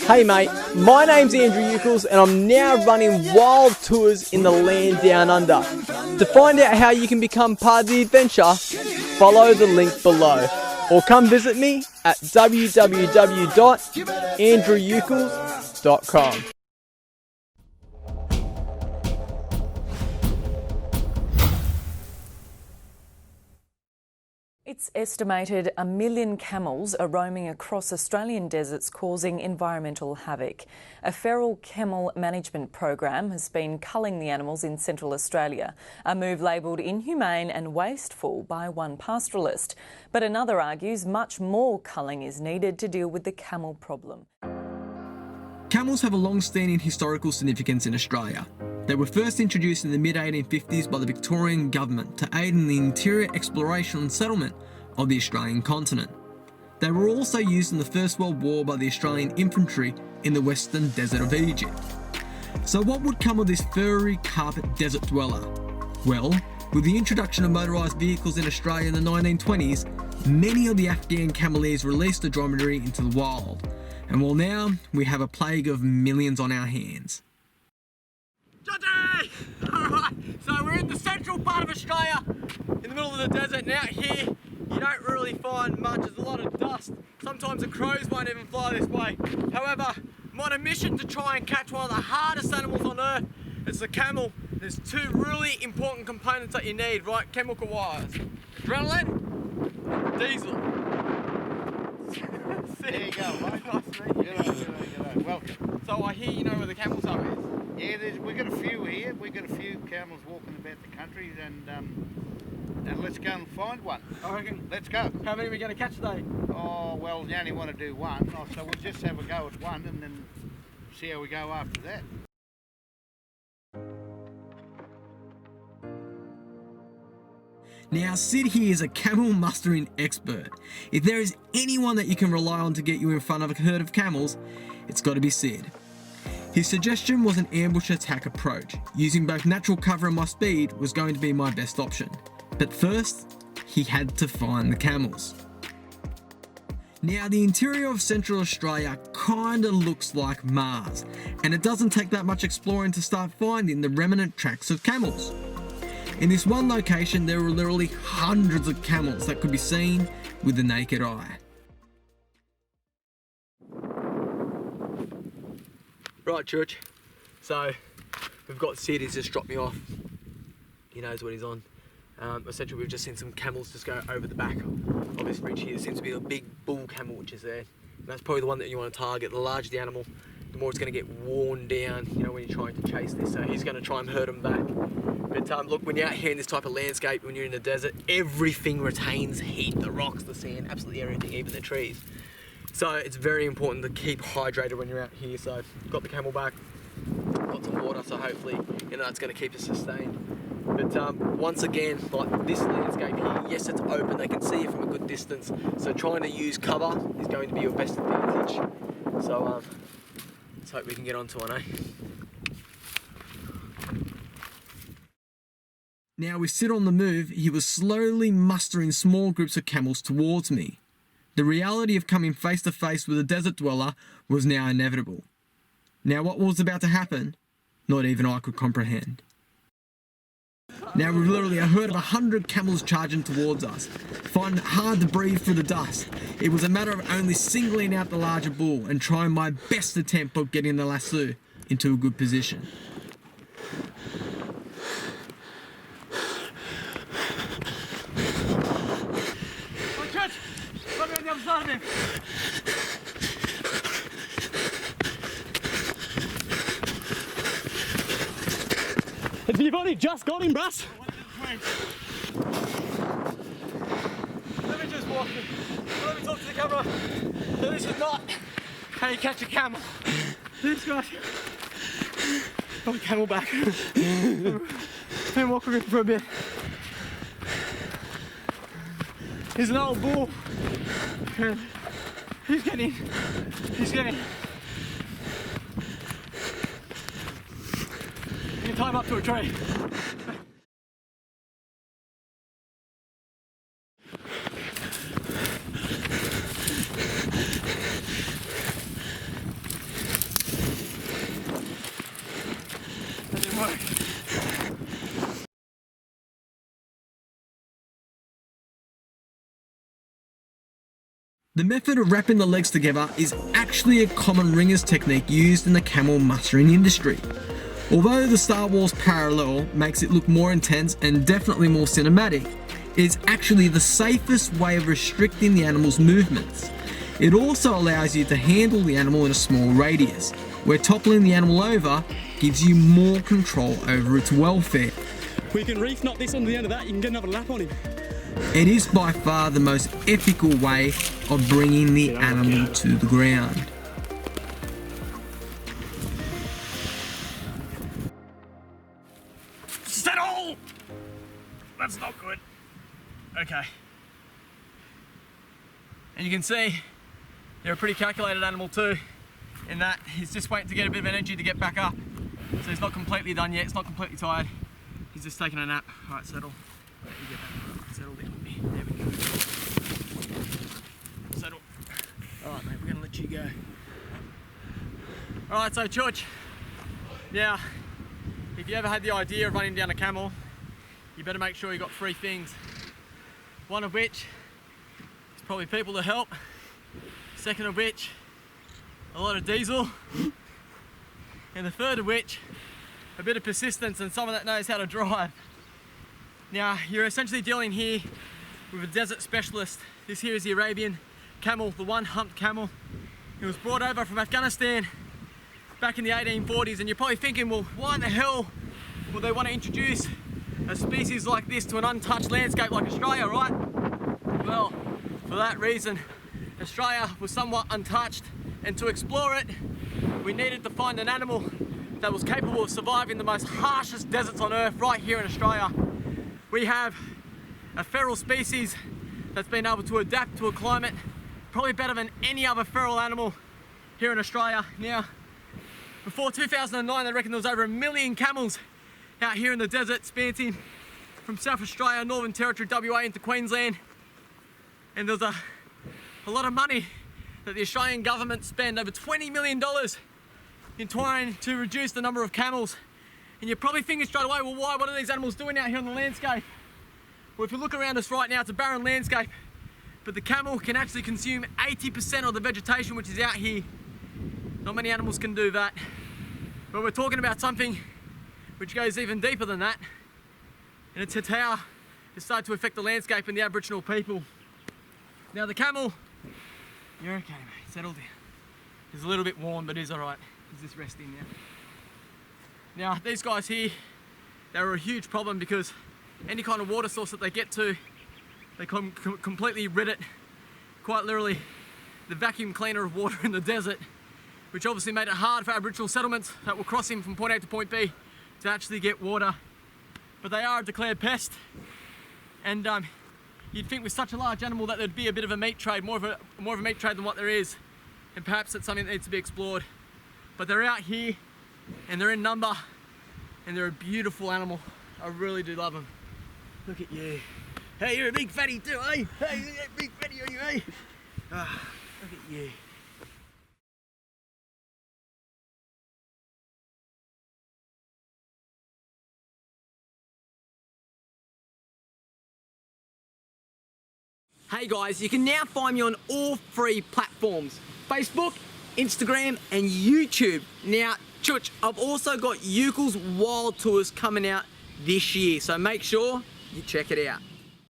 Hey mate, my name's Andrew Ucles and I'm now running wild tours in the land down under. To find out how you can become part of the adventure, follow the link below or come visit me at www.andrewucles.com. It's estimated 1 million camels are roaming across Australian deserts causing environmental havoc. A feral camel management program has been culling the animals in Central Australia, a move labelled inhumane and wasteful by one pastoralist. But another argues much more culling is needed to deal with the camel problem. Camels have a long-standing historical significance in Australia. They were first introduced in the mid-1850s by the Victorian government to aid in the interior exploration and settlement of the Australian continent. They were also used in the First World War by the Australian infantry in the western desert of Egypt. So what would come of this furry carpet desert dweller? Well, with the introduction of motorised vehicles in Australia in the 1920s, many of the Afghan Cameleers released the dromedary into the wild. And well, now we have a plague of millions on our hands. Johnny! Alright, so we're in the central part of Australia, in the middle of the desert, and out here you don't really find much. There's a lot of dust. Sometimes the crows won't even fly this way. However, I'm on a mission to try and catch one of the hardest animals on earth. It's the camel. There's two really important components that you need, right, chemical-wise. Adrenaline, diesel. There you go, mate. Nice to meet you. G'day. Welcome. So I hear you know where the camel home is. Yeah, we've got a few here. We've got a few camels walking about the country, and let's go and find one. I reckon. Let's go. How many are we going to catch today? Oh, well, you only want to do one, so we'll just have a go at one and then see how we go after that. Now, Sid here is a camel mustering expert. If there is anyone that you can rely on to get you in front of a herd of camels, it's got to be Sid. His suggestion was an ambush attack approach. Using both natural cover and my speed was going to be my best option. But first, he had to find the camels. Now, the interior of Central Australia kinda looks like Mars, and it doesn't take that much exploring to start finding the remnant tracks of camels. In this one location, there were literally hundreds of camels that could be seen with the naked eye. Right, Church. So we've got Sid. He's just dropped me off. He knows what he's on. Essentially, we've just seen some camels just go over the back of this ridge here. There seems to be a big bull camel which is there. And that's probably the one that you want to target. The larger the animal, the more it's going to get worn down, you know, when you're trying to chase this. So he's going to try and herd them back. But look, when you're out here in this type of landscape, when you're in the desert, everything retains heat. The rocks, the sand, absolutely everything, even the trees. So it's very important to keep hydrated when you're out here. So got the camel back, got some water, so hopefully, you know, it's going to keep us sustained. But once again, like this landscape here, yes, it's open, they can see it from a good distance. So trying to use cover is going to be your best advantage. So let's hope we can get onto one, eh? Now, with Sid on the move, he was slowly mustering small groups of camels towards me. The reality of coming face to face with a desert dweller was now inevitable. Now, what was about to happen, not even I could comprehend. Now, with literally a herd of 100 camels charging towards us, finding it hard to breathe through the dust, it was a matter of only singling out the larger bull and trying my best attempt of getting the lasso into a good position. On the other side of him. You've only just got him, Bruss. Let me just walk in. Let me talk to the camera. So this is not how you catch a camel. This guy. Got a camel back. Been walking with him for a bit. He's an old bull. And he's getting. You can tie him up to a tree. The method of wrapping the legs together is actually a common ringers technique used in the camel mustering industry. Although the Star Wars parallel makes it look more intense and definitely more cinematic, it is actually the safest way of restricting the animal's movements. It also allows you to handle the animal in a small radius, where toppling the animal over gives you more control over its welfare. We can reef knot this onto the end of that, you can get another lap on him. It is by far the most ethical way of bringing the animal to the ground. Settle! That's not good. Okay. And you can see they're a pretty calculated animal too, in that he's just waiting to get a bit of energy to get back up. So he's not completely done yet, he's not completely tired. He's just taking a nap. All right, settle. Let me get that. Settle down with me. There we go. Settle. All right, mate, we're gonna let you go. All right, so Church. Now, if you ever had the idea of running down a camel, you better make sure you got 3 things. One of which is probably people to help. Second of which, a lot of diesel. And the third of which, a bit of persistence and someone that knows how to drive. Now, you're essentially dealing here with a desert specialist. This here is the Arabian camel, the one-humped camel. It was brought over from Afghanistan back in the 1840s, and you're probably thinking, well, why in the hell would they want to introduce a species like this to an untouched landscape like Australia, right? Well, for that reason, Australia was somewhat untouched, and to explore it, we needed to find an animal that was capable of surviving the most harshest deserts on earth right here in Australia. We have a feral species that's been able to adapt to a climate probably better than any other feral animal here in Australia. Now, before 2009, they reckon there was over 1 million camels out here in the desert, spanning from South Australia, Northern Territory, WA into Queensland. And there's a lot of money that the Australian government spent, over $20 million, in trying to reduce the number of camels. And you're probably thinking straight away, well, why? What are these animals doing out here on the landscape? Well, if you look around us right now, it's a barren landscape, but the camel can actually consume 80% of the vegetation which is out here. Not many animals can do that. But we're talking about something which goes even deeper than that, and it's how it started to affect the landscape and the Aboriginal people. Now the camel, you're okay, mate, settle down. He's a little bit warm, but he's all right. He's just resting now. Now these guys here, they were a huge problem because any kind of water source that they get to, they completely rid it. Quite literally, the vacuum cleaner of water in the desert, which obviously made it hard for Aboriginal settlements that were crossing from point A to point B to actually get water. But they are a declared pest, and you'd think with such a large animal that there'd be a bit of a meat trade, more of a meat trade than what there is, and perhaps it's something that needs to be explored. But they're out here, and they're in number, and they're a beautiful animal. I really do love them. Look at you. Hey, you're a big fatty too, eh? Hey, you're a big fatty on you, eh? Ah, look at you. Hey guys, you can now find me on all 3 platforms: Facebook, Instagram and YouTube. Now, Church, I've also got Ucles Wild Tours coming out this year, so make sure you check it out.